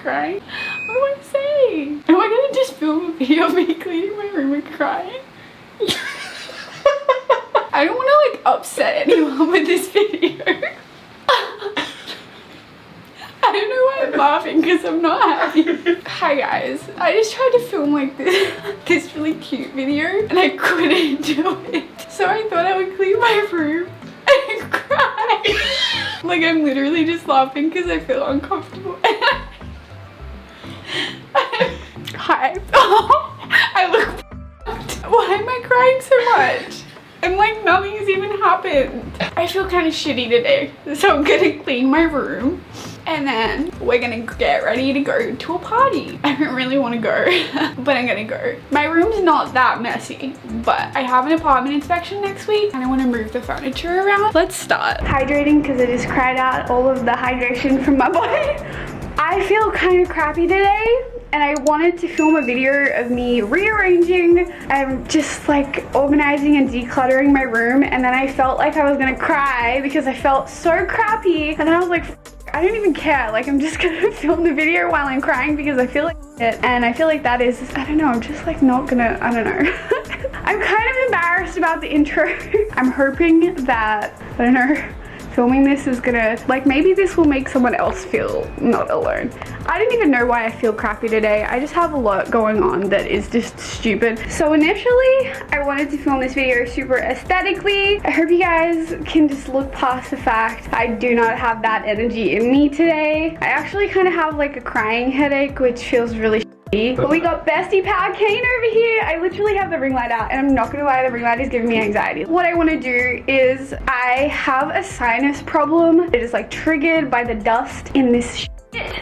crying? What do I say? Am I gonna just film a video of me cleaning my room and crying? I don't want to like upset anyone with this video. I don't know why I'm laughing because I'm not happy. Hi guys, I just tried to film like this really cute video and I couldn't do it. So I thought I would clean my room and cry. Like I'm literally just laughing because I feel uncomfortable. Hi. I look f***ed. Why am I crying so much? And like nothing has even happened. I feel kind of shitty today. So I'm gonna clean my room and then we're gonna get ready to go to a party. I don't really want to go, but I'm gonna go. My room's not that messy, but I have an apartment inspection next week and I want to move the furniture around. Let's start. Hydrating because I just cried out all of the hydration from my body. I feel kind of crappy today. And I wanted to film a video of me rearranging and just like organizing and decluttering my room. And then I felt like I was gonna cry because I felt so crappy. And then I was like, I don't even care. Like I'm just gonna film the video while I'm crying because I feel like it. And I feel like that is, I don't know, I'm just like not gonna, I don't know. I'm kind of embarrassed about the intro. I'm hoping that, I don't know, filming this is gonna, like maybe this will make someone else feel not alone. I don't even know why I feel crappy today. I just have a lot going on that is just stupid. So initially, I wanted to film this video super aesthetically. I hope you guys can just look past the fact I do not have that energy in me today. I actually kind of have like a crying headache, which feels really but we got Bestie Pal Kane over here. I literally have the ring light out and I'm not gonna lie, the ring light is giving me anxiety. What I want to do is I have a sinus problem. It is like triggered by the dust in this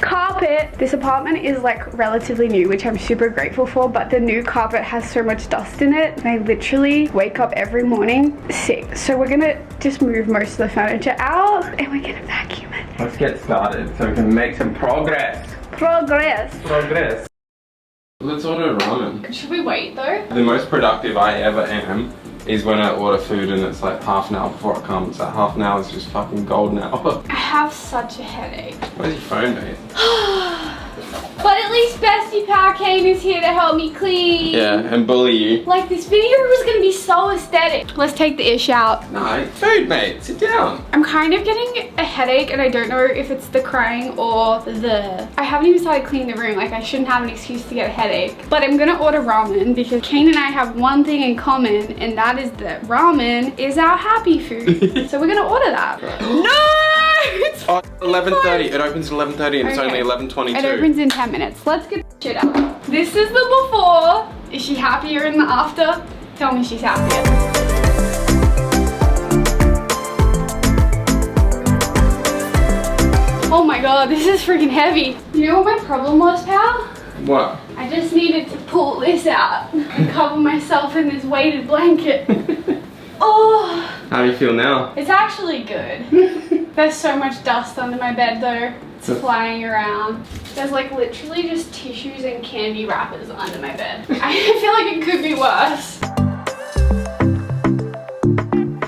carpet. This apartment is like relatively new, which I'm super grateful for, but the new carpet has so much dust in it and I literally wake up every morning sick. So we're gonna just move most of the furniture out and we're gonna vacuum it. Let's get started so we can make some progress. Progress. Let's order ramen. Should we wait though? The most productive I ever am is when I order food and it's like half an hour before it comes. That half an hour is just fucking golden hour. I have such a headache. Where's your phone, mate? But at least Bestie Pal Kane is here to help me clean. Yeah, and bully you. Like this video was gonna be so aesthetic. Let's take the ish out. No, food, mate. Sit down. I'm kind of getting a headache and I don't know if it's the crying or I haven't even started cleaning the room. Like I shouldn't have an excuse to get a headache. But I'm gonna order ramen because Kane and I have one thing in common and that is that ramen is our happy food. So we're gonna order that. No! It's 11:30. It opens at 11:30 and it's Okay. only 11:22. It opens in 10 minutes. Let's get the shit out. This is the before. Is she happier in the after? Tell me she's happier. Oh my god, this is freaking heavy. You know what my problem was, pal? What? I just needed to pull this out and cover myself in this weighted blanket. Oh. How do you feel now? It's actually good. There's so much dust under my bed though. It's flying around. There's like literally just tissues and candy wrappers under my bed. I feel like it could be worse.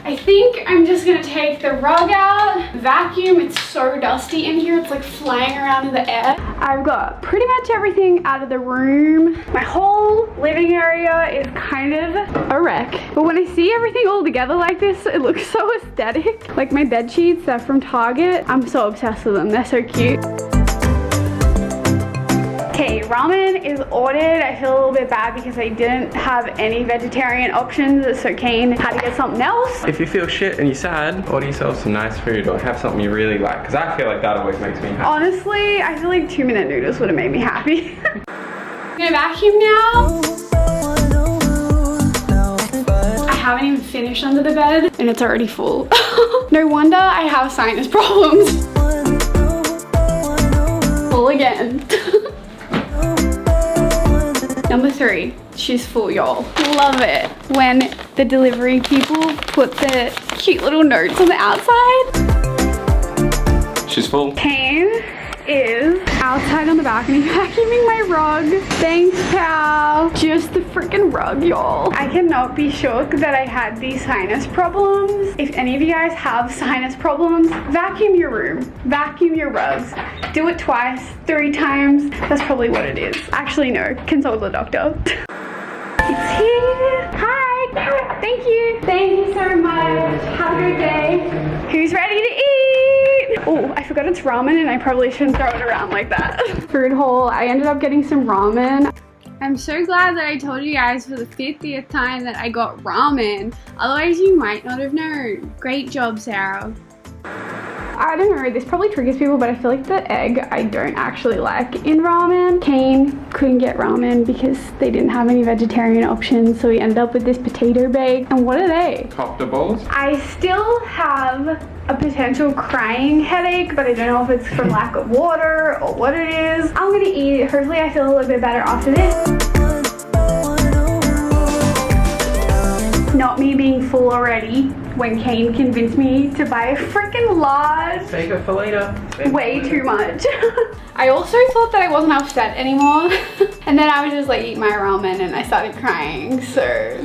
I think I'm just gonna take the rug out, vacuum. It's so dusty in here. It's like flying around in the air. I've got pretty much everything out of the room. My whole living area is kind of a wreck. But when I see everything all together like this, it looks so aesthetic. Like my bed sheets, they're from Target. I'm so obsessed with them. They're so cute. Okay, ramen is ordered. I feel a little bit bad because I didn't have any vegetarian options, so Kane had to get something else. If you feel shit and you're sad, order yourself some nice food or have something you really like, because I feel like that always makes me happy. Honestly, I feel like 2-minute noodles would have made me happy. I'm gonna vacuum now. I haven't even finished under the bed and it's already full. No wonder I have sinus problems. Full again. Number 3, she's full, y'all. Love it when the delivery people put the cute little notes on the outside. She's full. Kane is outside on the balcony vacuuming my rug. Thanks, pal. Just the freaking rug, y'all. I cannot be shook that I had these sinus problems. If any of you guys have sinus problems, vacuum your room, vacuum your rugs. Do it twice, 3 times. That's probably what it is. Actually, no, consult the doctor. It's here. Hi. Thank you. Thank you so much. Have a good day. Who's ready to eat? Oh, I forgot it's ramen and I probably shouldn't throw it around like that. Food haul. I ended up getting some ramen. I'm so glad that I told you guys for the 50th time that I got ramen. Otherwise, you might not have known. Great job, Sarah. I don't know, this probably triggers people, but I feel like the egg I don't actually like in ramen. Kane couldn't get ramen because they didn't have any vegetarian options, so we ended up with this potato bake. And what are they? Copter balls. I still have a potential crying headache, but I don't know if it's from lack of water or what it is. I'm gonna eat it. Hopefully I feel a little bit better after this. Not me being full already when Kane convinced me to buy a freaking large. Save it for later. Way too much. I also thought that I wasn't upset anymore. And then I was just like eating my ramen and I started crying, so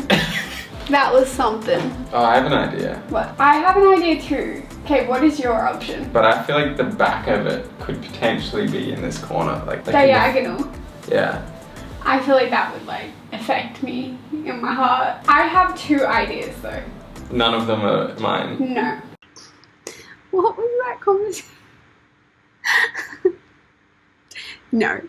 that was something. Oh, I have an idea. What? I have an idea too. Okay, what is your option? But I feel like the back of it could potentially be in this corner. Like diagonal. Yeah. I feel like that would like affect me in my heart. I have 2 ideas though. None of them are mine. No. What was that conversation? No.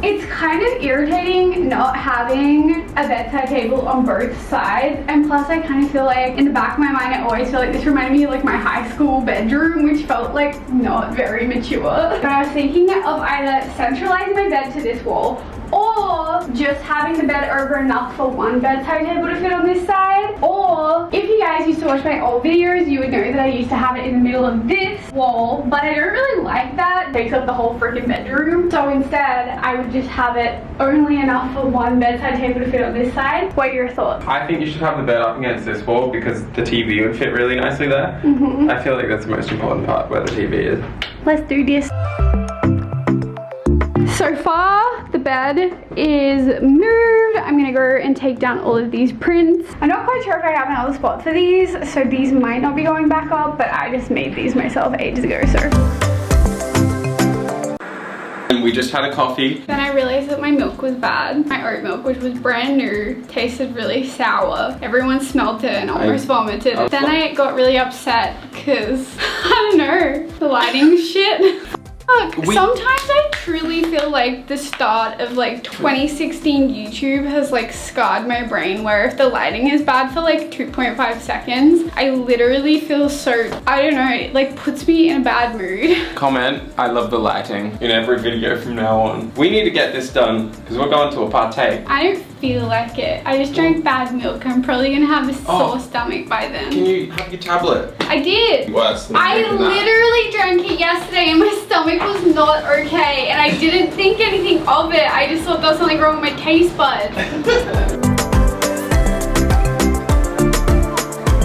It's kind of irritating not having a bedside table on both sides, and plus I kind of feel like in the back of my mind I always feel like this reminded me of like my high school bedroom, which felt like not very mature. But I was thinking of either centralizing my bed to this wall or just having the bed over enough for one bedside table to fit on this side. Or if you guys used to watch my old videos, you would know that I used to have it in the middle of this wall, but I don't really like that. It takes up the whole freaking bedroom. So instead, I would just have it only enough for one bedside table to fit on this side. What are your thoughts? I think you should have the bed up against this wall because the TV would fit really nicely there. I feel like that's the most important part, where the TV is. Let's do this. So far, the bed is moved. I'm gonna go and take down all of these prints. I'm not quite sure if I have another spot for these, so these might not be going back up, but I just made these myself ages ago, so. And we just had a coffee. Then I realized that my milk was bad. My oat milk, which was brand new, tasted really sour. Everyone smelled it and almost vomited. Then I got really upset because, I don't know, the lighting shit. Look, sometimes I truly feel like the start of like 2016 YouTube has like scarred my brain, where if the lighting is bad for like 2.5 seconds, I literally feel so, I don't know, it like puts me in a bad mood. Comment, I love the lighting in every video from now on. We need to get this done because we're going to a partake. I don't feel like it. I just drank bad milk. I'm probably gonna have a sore stomach by then. Can you have your tablet? I did. Worse than I literally drank it yesterday and my stomach was not okay, and I didn't think anything of it. I just thought there was something wrong with my taste buds.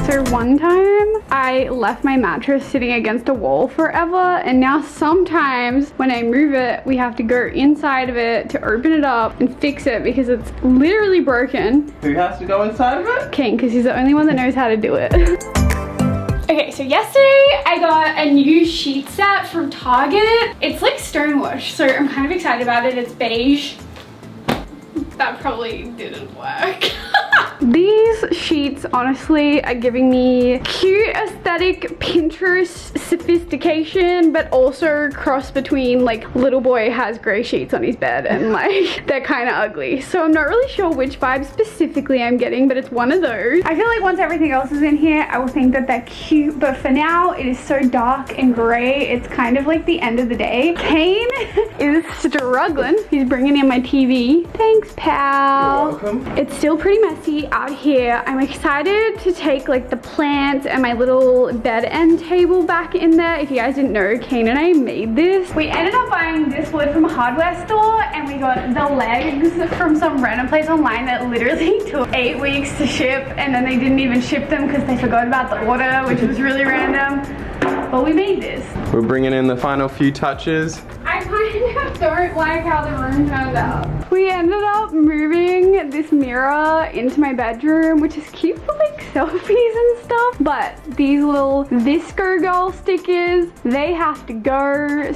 So one time I left my mattress sitting against a wall forever, and now sometimes when I move it, we have to go inside of it to open it up and fix it because it's literally broken. Who has to go inside of it? King, because he's the only one that knows how to do it. Okay, so yesterday I got a new sheet set from Target. It's like stonewash, so I'm kind of excited about it. It's beige. That probably didn't work. These sheets honestly are giving me cute aesthetic Pinterest sophistication, but also cross between like little boy has gray sheets on his bed and like they're kind of ugly. So I'm not really sure which vibe specifically I'm getting, but it's one of those. I feel like once everything else is in here, I will think that they're cute, but for now it is so dark and gray. It's kind of like the end of the day. Kane is struggling. He's bringing in my TV. Thanks, pal. You're welcome. It's still pretty messy out here. I'm excited to take like the plants and my little bed end table back in there. If you guys didn't know, Kane and I made this. We ended up buying this wood from a hardware store, and we got the legs from some random place online that literally took 8 weeks to ship, and then they didn't even ship them because they forgot about the order, which was really random. But we made this. We're bringing in the final few touches. I kind kind of don't like how the room turned out. We ended up moving this mirror into my bedroom, which is cute for like selfies and stuff. But these little Visco Girl stickers, they have to go.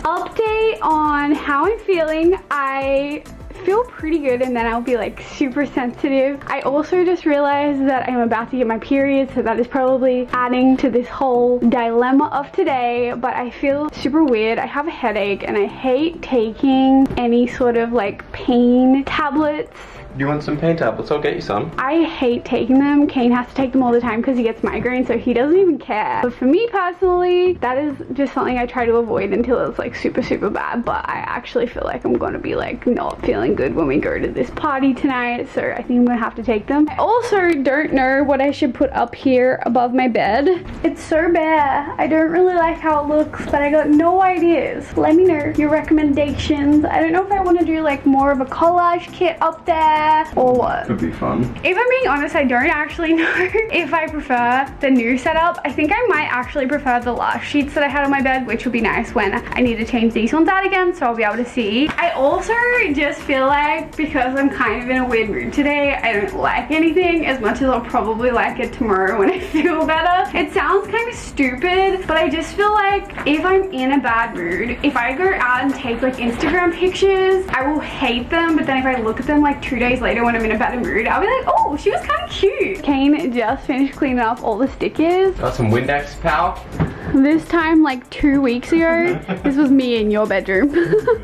Update on how I'm feeling. I feel pretty good, and then I'll be like super sensitive. I also just realized that I'm about to get my period, so that is probably adding to this whole dilemma of today. But I feel super weird. I have a headache and I hate taking any sort of like pain tablets. You want some pain tablets? I'll get you some. I hate taking them. Kane has to take them all the time because he gets migraines, so he doesn't even care. But for me personally, that is just something I try to avoid until it's like super, super bad. But I actually feel like I'm gonna be like not feeling good when we go to this party tonight, so I think I'm gonna have to take them. I also don't know what I should put up here above my bed. It's so bare. I don't really like how it looks, but I got no ideas. Let me know your recommendations. I don't know if I want to do like more of a collage kit up there or what. Could be fun. If I'm being honest, I don't actually know if I prefer the new setup. I think I might actually prefer the last sheets that I had on my bed, which would be nice when I need to change these ones out again, so I'll be able to see. I also just feel like because I'm kind of in a weird mood today, I don't like anything as much as I'll probably like it tomorrow when I feel better. It sounds kind of stupid, but I just feel like if I'm in a bad mood, if I go out and take like Instagram pictures, I will hate them, but then if I look at them like 2 days later when I'm in a better mood, I'll be like, oh, she was kind of cute. Kane just finished cleaning up all the stickers. Got some Windex, pal? This time like 2 weeks ago, this was me in your bedroom.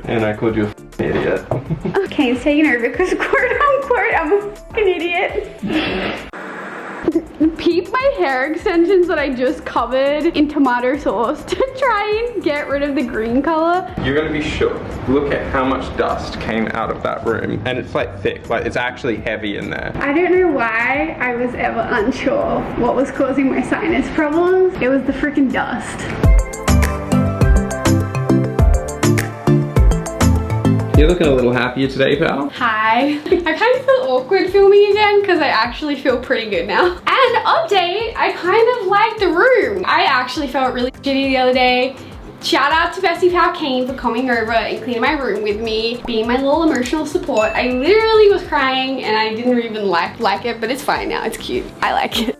And I called you a idiot. Kane's taking over because quote unquote, I'm a fucking idiot. Peep my hair extensions that I just covered in tomato sauce to try and get rid of the green color. You're gonna be shook. Look at how much dust came out of that room. And it's like thick, like it's actually heavy in there. I don't know why I was ever unsure what was causing my sinus problems. It was the freaking dust. You're looking a little happier today, pal. Hi. I kind of feel awkward filming again because I actually feel pretty good now. And update, I kind of like the room. I actually felt really shitty the other day. Shout out to Bestie Pal Kane for coming over and cleaning my room with me, being my little emotional support. I literally was crying and I didn't even like it, but it's fine now. It's cute. I like it.